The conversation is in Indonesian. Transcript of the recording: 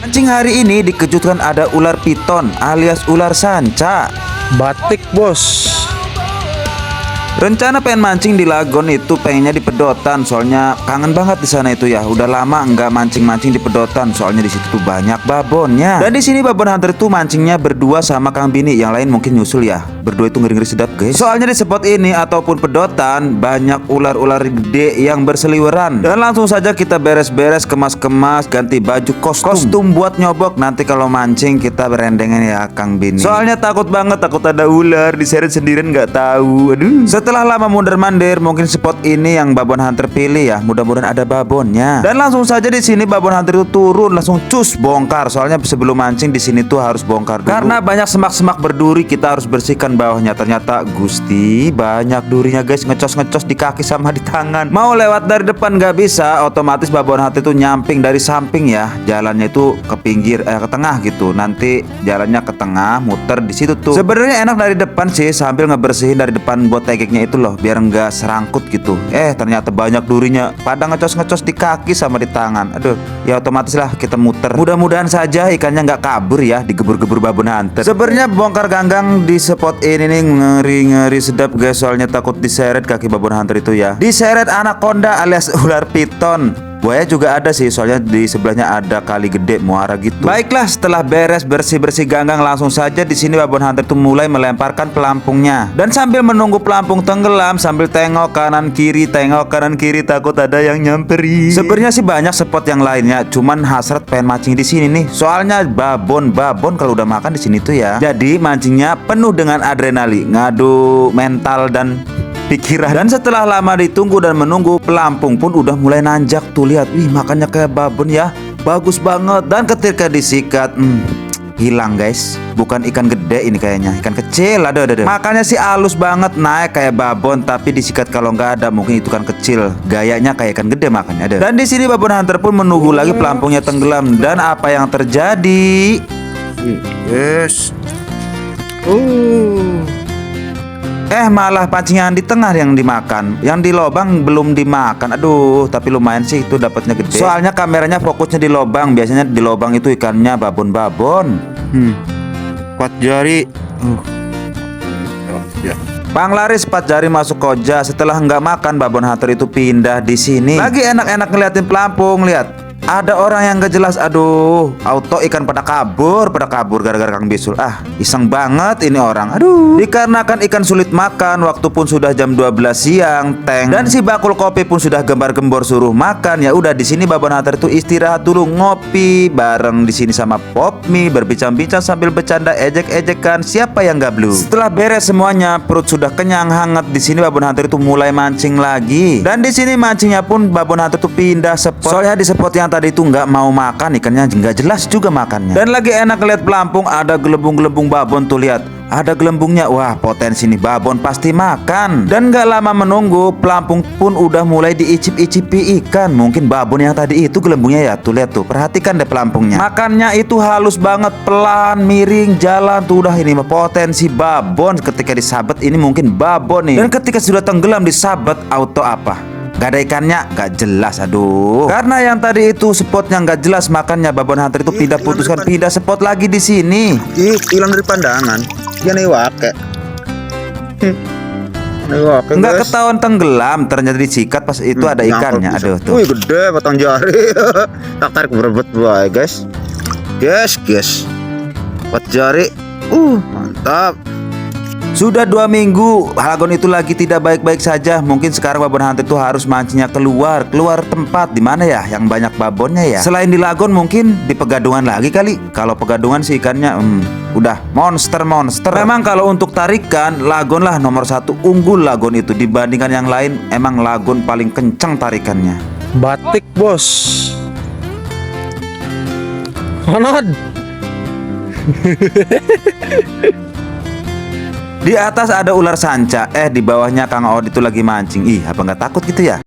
Mancing hari ini dikejutkan ada ular piton alias ular sanca. Batik bos. Rencana pengen mancing di lagon itu pengennya di pedotan, soalnya kangen banget di sana itu ya. Udah lama nggak mancing-mancing di pedotan, soalnya di situ tuh banyak babonnya. Dan di sini babon hunter tuh mancingnya berdua sama Kang Bini, yang lain mungkin nyusul ya. Berdua itu ngeri-ngeri sedap guys. Soalnya di spot ini ataupun pedotan banyak ular-ular gede yang berseliweran. Dan langsung saja kita beres-beres, kemas-kemas, ganti baju kostum buat nyobok. Nanti kalau mancing kita berendengan ya Kang Bini. Soalnya takut banget, takut ada ular diseret sendirian nggak tahu. Aduh. Setelah lama mundur-mandir, mungkin spot ini yang babon hunter pilih ya. Mudah-mudahan ada babonnya. Dan langsung saja di sini babon hunter itu turun, langsung cus bongkar. Soalnya sebelum mancing di sini tuh harus bongkar dulu. Karena banyak semak-semak berduri, kita harus bersihkan bawahnya. Ternyata Gusti banyak durinya guys, ngecos-ngecos di kaki sama di tangan. Mau lewat dari depan nggak bisa, otomatis babon hunter itu nyamping dari samping ya. Jalannya itu ke pinggir, ke tengah gitu. Nanti jalannya ke tengah, muter di situ tuh. Sebenarnya enak dari depan sih, sambil ngebersihin dari depan buat tegeknya itu loh, biar nggak serangkut gitu. Ternyata banyak durinya, pada ngecos-ngecos di kaki sama di tangan. Aduh, ya otomatis lah kita muter. Mudah-mudahan saja ikannya nggak kabur ya, digebur-gebur babon hunter. Sebenarnya bongkar ganggang di spot ini nih ngeri-ngeri sedap guys, soalnya takut diseret kaki babon hunter itu ya. Diseret anaconda alias ular piton. Buaya juga ada sih, soalnya di sebelahnya ada kali gede muara gitu. Baiklah, setelah beres bersih-bersih ganggang, langsung saja di sini babon hunter tuh mulai melemparkan pelampungnya. Dan sambil menunggu pelampung tenggelam, sambil tengok kanan kiri, takut ada yang nyamperin. Sebenarnya sih banyak spot yang lainnya, cuman hasrat pengen mancing di sini nih. Soalnya babon kalau udah makan di sini tuh ya. Jadi mancingnya penuh dengan adrenalin, ngadu mental dan pikiran. Dan setelah lama ditunggu dan menunggu, pelampung pun udah mulai nanjak tuh, lihat. Wih, makannya kayak babon ya, bagus banget. Dan ketika disikat, hilang guys. Bukan ikan gede ini kayaknya, ikan kecil. Ada. Makannya sih halus banget, naik kayak babon, tapi disikat kalau nggak ada mungkin itu kan kecil. Gayanya kayak ikan gede makannya. Ada. Dan di sini babon hunter pun menunggu lagi pelampungnya tenggelam. Dan apa yang terjadi? Yes. Malah pancingan di tengah yang dimakan, yang di lobang belum dimakan. Aduh, tapi lumayan sih itu dapatnya gede. Soalnya kameranya fokusnya di lobang, biasanya di lobang itu ikannya babon. 4 jari. Ya. Panglaris 4 jari masuk koja. Setelah nggak makan, babon hunter itu pindah di sini. Lagi enak-enak ngeliatin pelampung, lihat. Ada orang yang gak jelas, aduh, auto ikan pada kabur gara-gara Kang Bisul. Iseng banget ini orang. Aduh. Dikarenakan ikan sulit makan, waktu pun sudah jam 12 siang, dan si bakul kopi pun sudah gembar-gembor suruh makan. Ya udah, di sini babon hunter itu istirahat dulu, ngopi bareng di sini sama Popmi, berbincang-bincang sambil bercanda ejek-ejekan. Siapa yang gak blue? Setelah beres semuanya, perut sudah kenyang hangat. Di sini babon hunter itu mulai mancing lagi. Dan di sini mancingnya pun babon hunter itu pindah spot. Soalnya di spot yang tadi itu nggak mau makan, ikannya nggak jelas juga makannya. Dan lagi enak lihat pelampung, ada gelembung-gelembung babon tuh, lihat. Ada gelembungnya, wah potensi nih babon pasti makan. Dan nggak lama menunggu, pelampung pun udah mulai diicip-icipi ikan. Mungkin babon yang tadi itu gelembungnya ya, tuh lihat tuh, perhatikan deh pelampungnya. Makannya itu halus banget, pelan, miring, jalan tuh, udah ini mah potensi babon. Ketika disabet ini mungkin babon nih. Dan ketika sudah tenggelam disabet, auto apa? Gak ada ikannya, gak jelas. Aduh. Karena yang tadi itu spotnya gak jelas, makannya babon hunter itu putuskan pindah spot lagi di sini. Hilang dari pandangan. Dia nih wake. Nggak ketahuan tenggelam, ternyata disikat pas itu ada ikannya. Aduh tuh. Wih, gede batang jari. Tak tarik berebut boy guys. Guys. 4 jari. Mantap. Sudah 2 minggu lagon itu lagi tidak baik-baik saja. Mungkin sekarang babon hunter itu harus mancingnya keluar tempat di mana ya yang banyak babonnya ya. Selain di lagon mungkin di pegadungan lagi kali. Kalau pegadungan sih ikannya udah monster. Memang kalau untuk tarikan, lagon lah nomor 1, unggul lagon itu dibandingkan yang lain. Emang lagon paling kencang tarikannya. Batik bos. Honod. Di atas ada ular sanca, di bawahnya Kang Od itu lagi mancing. Apa nggak takut gitu ya?